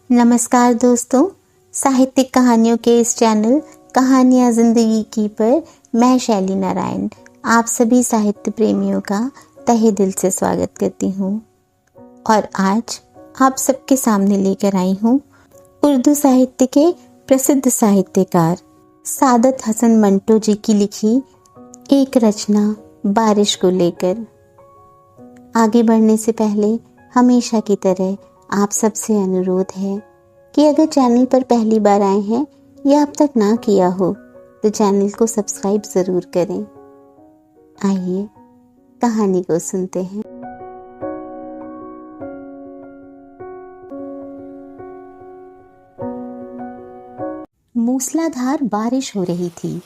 नमस्कार दोस्तों, साहित्यिक कहानियों के इस चैनल कहानियाँ ज़िंदगी की पर मैं शैली नारायण आप सभी साहित्य प्रेमियों का तहे दिल से स्वागत करती हूँ। और आज आप सबके सामने लेकर आई हूँ उर्दू साहित्य के प्रसिद्ध साहित्यकार सादत हसन मंटो जी की लिखी एक रचना बारिश को लेकर। आगे बढ़ने से पहले हमेशा की तरह आप सबसे अनुरोध है कि अगर चैनल पर पहली बार आए हैं या अब तक ना किया हो तो चैनल को सब्सक्राइब ज़रूर करें। आइए कहानी को सुनते हैं। मूसलाधार बारिश हो रही थी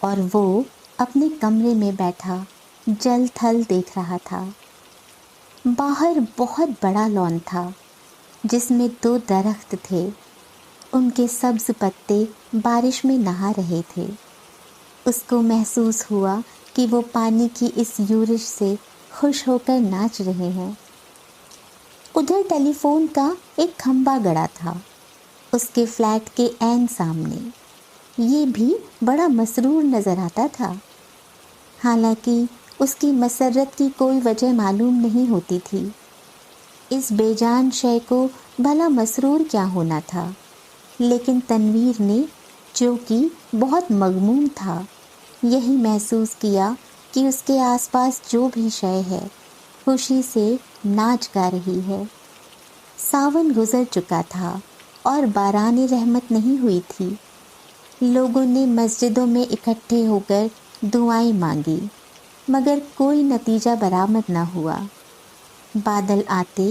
और वो अपने कमरे में बैठा जल थल देख रहा था। बाहर बहुत बड़ा लॉन था जिसमें 2 दरख्त थे। उनके सब्ज पत्ते बारिश में नहा रहे थे। उसको महसूस हुआ कि वो पानी की इस यूरिश से खुश होकर नाच रहे हैं। उधर टेलीफोन का एक खंबा गड़ा था उसके फ्लैट के ऐन सामने। ये भी बड़ा मसरूर नज़र आता था। हालांकि उसकी मसरत की कोई वजह मालूम नहीं होती थी। इस बेजान शय को भला मसरूर क्या होना था, लेकिन तनवीर ने, जो कि बहुत मगमूम था, यही महसूस किया कि उसके आसपास जो भी शय है खुशी से नाच गा रही है। सावन गुजर चुका था और बारान रहमत नहीं हुई थी। लोगों ने मस्जिदों में इकट्ठे होकर दुआएं मांगी, मगर कोई नतीजा बरामद न हुआ। बादल आते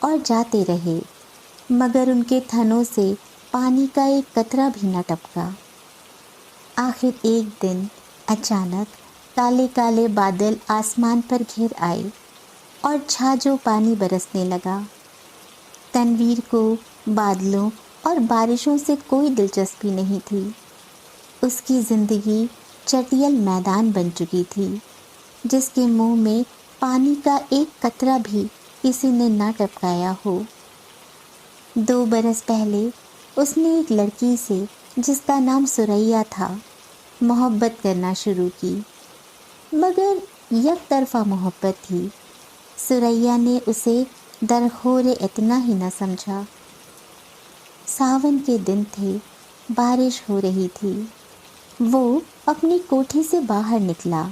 और जाते रहे, मगर उनके थनों से पानी का एक कतरा भी न टपका। आखिर एक दिन अचानक काले काले बादल आसमान पर घिर आए और छाजो पानी बरसने लगा। तनवीर को बादलों और बारिशों से कोई दिलचस्पी नहीं थी। उसकी ज़िंदगी चटियल मैदान बन चुकी थी जिसके मुंह में पानी का एक कतरा भी किसी ने ना टपकाया हो। 2 बरस पहले उसने एक लड़की से, जिसका नाम सुरैया था, मोहब्बत करना शुरू की, मगर एक तरफा मोहब्बत थी। सुरैया ने उसे दरखोरे इतना ही न समझा। सावन के दिन थे, बारिश हो रही थी। वो अपनी कोठी से बाहर निकला,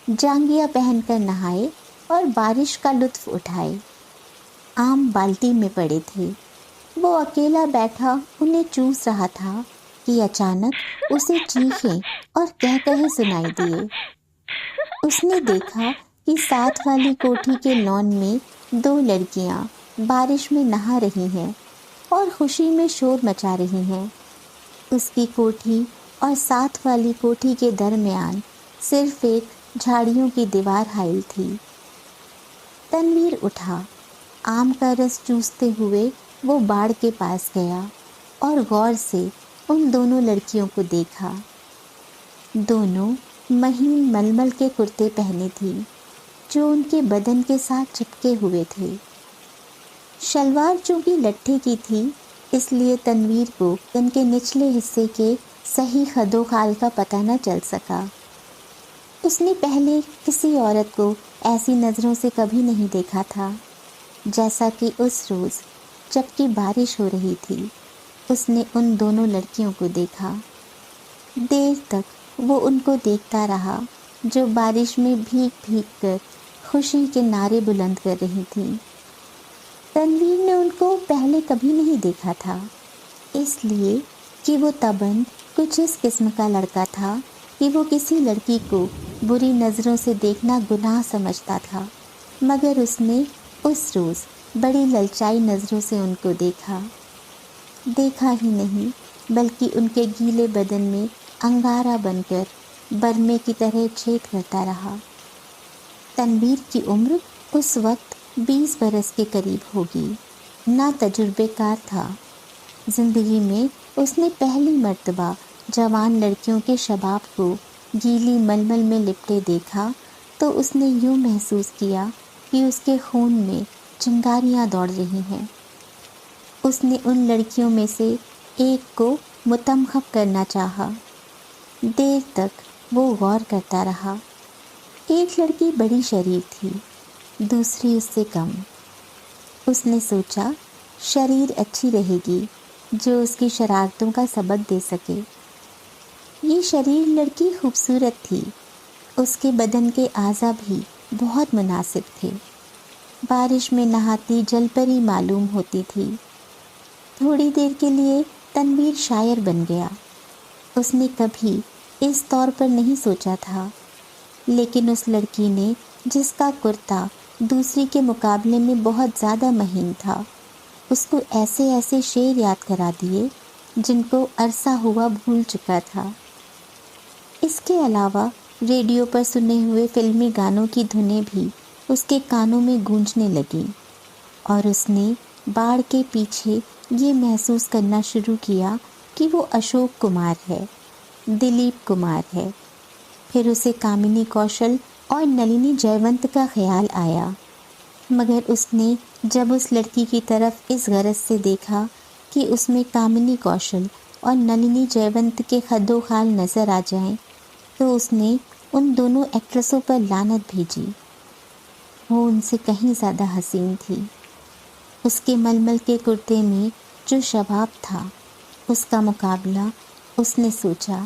जांगिया पहनकर नहाए और बारिश का लुत्फ़ उठाए। आम बाल्टी में पड़े थे। वो अकेला बैठा उन्हें चूस रहा था कि अचानक उसे चीखें और कहकहे सुनाई दिए। उसने देखा कि साथ वाली कोठी के लॉन में 2 लड़कियां बारिश में नहा रही हैं और खुशी में शोर मचा रही हैं। उसकी कोठी और साथ वाली कोठी के दरमियान सिर्फ एक झाड़ियों की दीवार हाइल थी। तनवीर उठा। आम का रस चूसते हुए वो बाड़ के पास गया और गौर से उन दोनों लड़कियों को देखा। दोनों महीन मलमल के कुर्ते पहने थी जो उनके बदन के साथ चिपके हुए थे। शलवार चूंकि लट्ठे की थी, इसलिए तनवीर को उनके निचले हिस्से के सही खदो खाल का पता न चल सका। उसने पहले किसी औरत को ऐसी नज़रों से कभी नहीं देखा था, जैसा कि उस रोज़ जबकि बारिश हो रही थी उसने उन दोनों लड़कियों को देखा। देर तक वो उनको देखता रहा जो बारिश में भीग भीग कर खुशी के नारे बुलंद कर रही थीं। तनवीर ने उनको पहले कभी नहीं देखा था, इसलिए कि वो तबन कुछ इस किस्म का लड़का था कि वो किसी लड़की को बुरी नज़रों से देखना गुनाह समझता था। मगर उसने उस रोज़ बड़ी ललचाई नज़रों से उनको देखा ही नहीं, बल्कि उनके गीले बदन में अंगारा बनकर बरमे की तरह छेद करता रहा। तनवीर की उम्र उस वक्त 20 बरस के करीब होगी। ना तजुर्बेकार था। ज़िंदगी में उसने पहली मर्तबा जवान लड़कियों के शबाब को गीली मलमल में लिपटे देखा तो उसने यूँ महसूस किया कि उसके खून में चिंगारियाँ दौड़ रही हैं। اس نے ان لڑکیوں میں سے ایک کو متمخب کرنا چاہا۔ دیر تک وہ غور کرتا رہا۔ ایک لڑکی بڑی شریر تھی، دوسری اس سے کم۔ اس نے سوچا شریر اچھی رہے گی جو اس کی شرارتوں کا سبق دے سکے۔ یہ شریر لڑکی خوبصورت تھی، اس کے بدن کے اعضاء بھی بہت مناسب تھے۔ بارش میں نہاتی جل پری معلوم ہوتی تھی۔ تھوڑی دیر کے لیے تنویر شاعر بن گیا۔ اس نے کبھی اس طور پر نہیں سوچا تھا، لیکن اس لڑکی نے جس کا کرتا دوسری کے مقابلے میں بہت زیادہ مہین تھا، اس کو ایسے ایسے شعر یاد کرا دیے جن کو عرصہ ہوا بھول چکا تھا۔ اس کے علاوہ ریڈیو پر سنے ہوئے فلمی گانوں کی دھنیں بھی اس کے کانوں میں گونجنے لگیں، اور اس نے باڑ کے پیچھے یہ محسوس کرنا شروع کیا کہ وہ اشوک کمار ہے، دلیپ کمار ہے۔ پھر اسے کامنی کوشل اور نلینی جیونت کا خیال آیا، مگر اس نے جب اس لڑکی کی طرف اس غرض سے دیکھا کہ اس میں کامنی کوشل اور نلینی جیونت کے خد و خال نظر آ جائیں، تو اس نے ان دونوں ایکٹریسوں پر لعنت بھیجی۔ وہ ان سے کہیں زیادہ حسین تھی۔ اس کے ململ کے کرتے میں جو شباب تھا، اس کا مقابلہ اس نے سوچا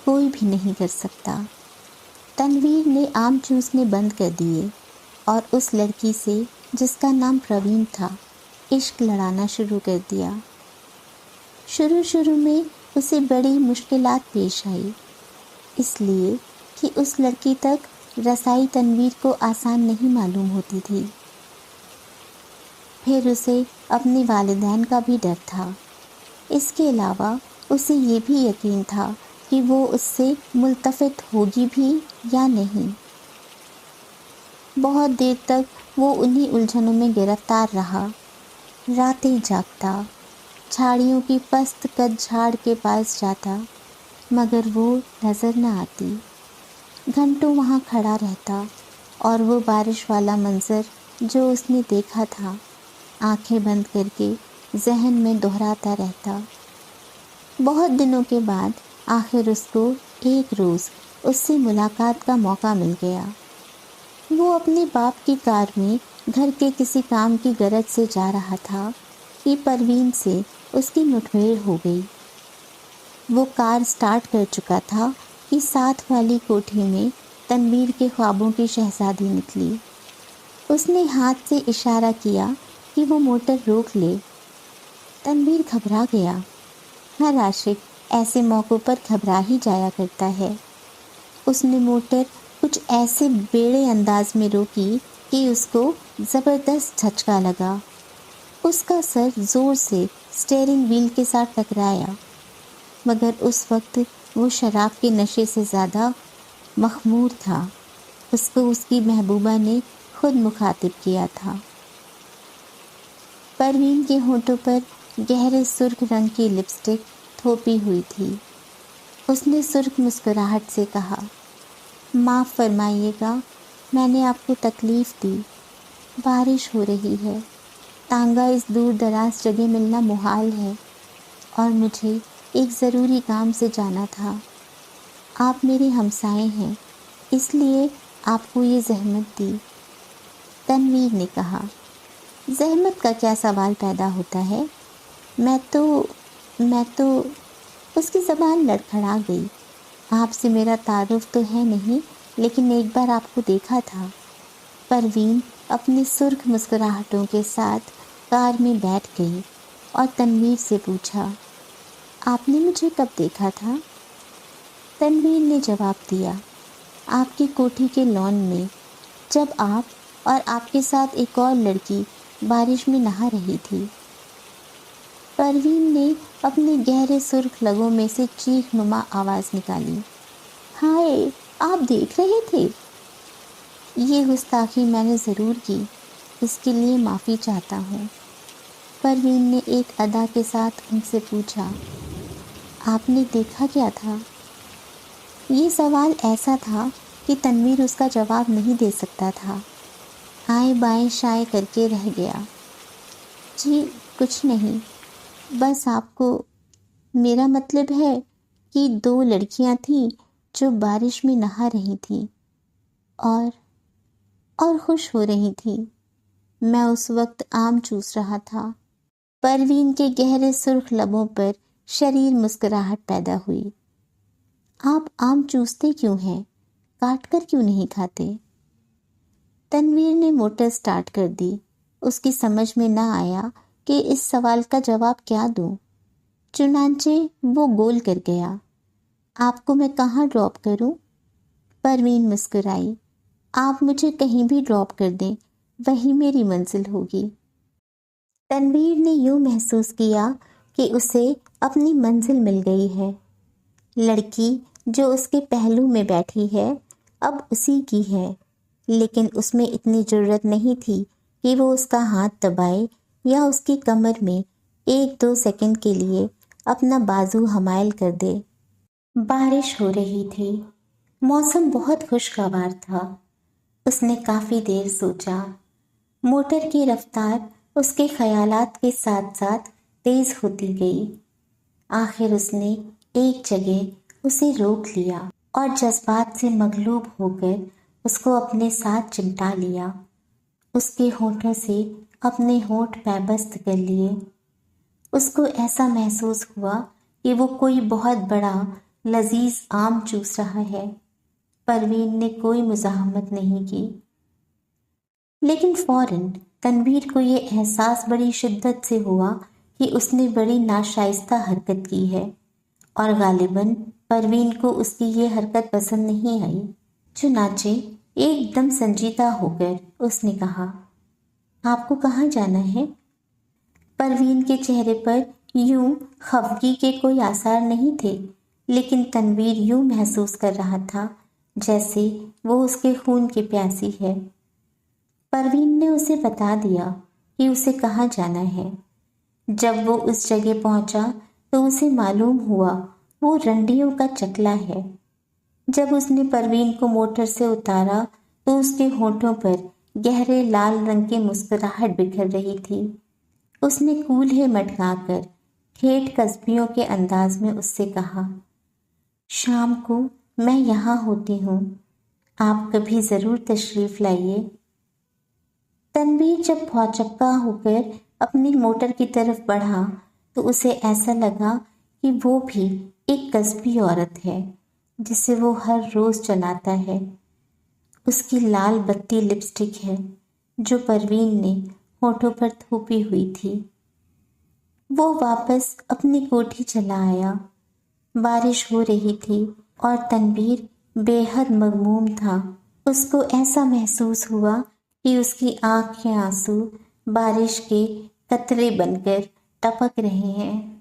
کوئی بھی نہیں کر سکتا۔ تنویر نے آم چوسنے بند کر دیے اور اس لڑکی سے جس کا نام پروین تھا عشق لڑانا شروع کر دیا۔ شروع میں اسے بڑی مشکلات پیش آئی، اس لیے کہ اس لڑکی تک رسائی تنویر کو آسان نہیں معلوم ہوتی تھی۔ پھر اسے اپنے والدین کا بھی ڈر تھا۔ اس کے علاوہ اسے یہ بھی یقین تھا کہ وہ اس سے ملتفت ہوگی بھی یا نہیں۔ بہت دیر تک وہ انہی الجھنوں میں گرفتار رہا، راتیں جاگتا، جھاڑیوں کی پست قد جھاڑ کے پاس جاتا، مگر وہ نظر نہ آتی۔ گھنٹوں وہاں کھڑا رہتا اور وہ بارش والا منظر جو اس نے دیکھا تھا آنکھیں بند کر کے ذہن میں دہراتا رہتا۔ بہت دنوں کے بعد آخر اس کو ایک روز اس سے ملاقات کا موقع مل گیا۔ وہ اپنے باپ کی کار میں گھر کے کسی کام کی غرض سے جا رہا تھا کہ پروین سے اس کی مٹبھیڑ ہو گئی۔ وہ کار سٹارٹ کر چکا تھا کہ ساتھ والی کوٹھی میں تنویر کے خوابوں کی شہزادی نکلی۔ اس نے ہاتھ سے اشارہ کیا کہ وہ موٹر روک لے۔ تنویر گھبرا گیا۔ ہر عاشق ایسے موقعوں پر گھبرا ہی جایا کرتا ہے۔ اس نے موٹر کچھ ایسے بیڑے انداز میں روکی کہ اس کو زبردست جھٹکا لگا۔ اس کا سر زور سے اسٹیئرنگ وہیل کے ساتھ ٹکرایا، مگر اس وقت وہ شراب کے نشے سے زیادہ مخمور تھا۔ اس کو اس کی محبوبہ نے خود مخاطب کیا تھا۔ پروین کے ہونٹوں پر گہرے سرخ رنگ کی لپسٹک تھوپی ہوئی تھی۔ اس نے سرخ مسکراہٹ سے کہا، معاف فرمائیے گا، میں نے آپ کو تکلیف دی۔ بارش ہو رہی ہے، تانگا اس دور دراز جگہ ملنا محال ہے، اور مجھے ایک ضروری کام سے جانا تھا۔ آپ میرے ہمسائے ہیں، اس لیے آپ کو یہ زحمت دی۔ تنویر نے کہا، زحمت کا کیا سوال پیدا ہوتا ہے؟ میں تو اس کی زبان لڑکھڑا گئی۔ آپ سے میرا تعارف تو ہے نہیں، لیکن ایک بار آپ کو دیکھا تھا۔ پروین اپنی سرخ مسکراہٹوں کے ساتھ کار میں بیٹھ گئی اور تنویر سے پوچھا، آپ نے مجھے کب دیکھا تھا؟ تنویر نے جواب دیا، آپ کی کوٹھی کے لان میں، جب آپ اور آپ کے ساتھ ایک اور لڑکی بارش میں نہا رہی تھی۔ پروین نے اپنے گہرے سرخ لبوں میں سے چیخ نما آواز نکالی، ہائے، آپ دیکھ رہے تھے؟ یہ گستاخی میں نے ضرور کی، اس کے لیے معافی چاہتا ہوں۔ پروین نے ایک ادا کے ساتھ ان سے پوچھا، آپ نے دیکھا کیا تھا؟ یہ سوال ایسا تھا کہ تنویر اس کا جواب نہیں دے سکتا تھا۔ آئیں بائیں شائیں کر کے رہ گیا۔ جی کچھ نہیں، बस आपको, मेरा मतलब है कि 2 लड़कियां थीं जो बारिश में नहा रही थीं और खुश हो रही थीं। मैं उस वक्त आम चूस रहा था। परवीन के गहरे सुर्ख लबों पर शरीर मुस्कुराहट पैदा हुई। आप आम चूसते क्यों हैं? काट कर क्यों नहीं खाते? तनवीर ने मोटर स्टार्ट कर दी। उसकी समझ में न आया कि इस सवाल का जवाब क्या दूं। चुनांचे वो बोल कर गया, आपको मैं कहाँ ड्रॉप करूं? परवीन मुस्कुराई, आप मुझे कहीं भी ड्रॉप कर दें, वही मेरी मंजिल होगी। तनवीर ने यूं महसूस किया कि उसे अपनी मंजिल मिल गई है। लड़की जो उसके पहलू में बैठी है अब उसी की है, लेकिन उसमें इतनी जुर्रत नहीं थी कि वो उसका हाथ दबाए या उसकी कमर में 1-2 सेकंड के लिए अपना बाजू हमायल कर दे। बारिश हो रही थी। मौसम बहुत खुशगवार था। उसने काफ़ी देर सोचा। मोटर की रफ्तार उसके ख्यालात के साथ साथ तेज़ होती गई। आखिर उसने एक जगह उसे रोक लिया और जज्बात से मगलूब होकर उसको अपने साथ चिमटा लिया। उसके होठों से अपने होठ पैबस्त कर लिए। उसको ऐसा महसूस हुआ कि वो कोई बहुत बड़ा लजीज आम चूस रहा है। परवीन ने कोई मुज़ाहमत नहीं की, लेकिन फौरन तनवीर को ये एहसास बड़ी शिद्दत से हुआ कि उसने बड़ी नाशाइस्ता हरकत की है और गालिबन परवीन को उसकी ये हरकत पसंद नहीं आई। चुनाचे एकदम संजीदा होकर उसने कहा, आपको कहाँ जाना है? परवीन के चेहरे पर यूं खफगी के कोई आसार नहीं थे, लेकिन तनवीर यूं महसूस कर रहा था जैसे वो उसके खून की प्यासी है। परवीन ने उसे बता दिया कि उसे कहाँ जाना है। जब वो उस जगह पहुंचा तो उसे मालूम हुआ वो रंडियों का चकला है। जब उसने परवीन को मोटर से उतारा तो उसके होठों पर गहरे लाल रंग की मुस्कुराहट बिखर रही थी। उसने कूल्हे मटकाकर ठेठ कस्बियों के अंदाज में उससे कहा, शाम को मैं यहाँ होती हूँ, आप कभी ज़रूर तशरीफ़ लाइए। तनवीर जब भौचक्का होकर अपनी मोटर की तरफ बढ़ा तो उसे ऐसा लगा कि वो भी एक कस्बी औरत है जिसे वो हर रोज़ चलाता है। उसकी लाल बत्ती लिपस्टिक है जो परवीन ने होठों पर थोपी हुई थी। वो वापस अपनी कोठी चला आया। बारिश हो रही थी और तनवीर बेहद मगमूम था। उसको ऐसा महसूस हुआ कि उसकी आँख के आंसू बारिश के कतरे बनकर टपक रहे हैं।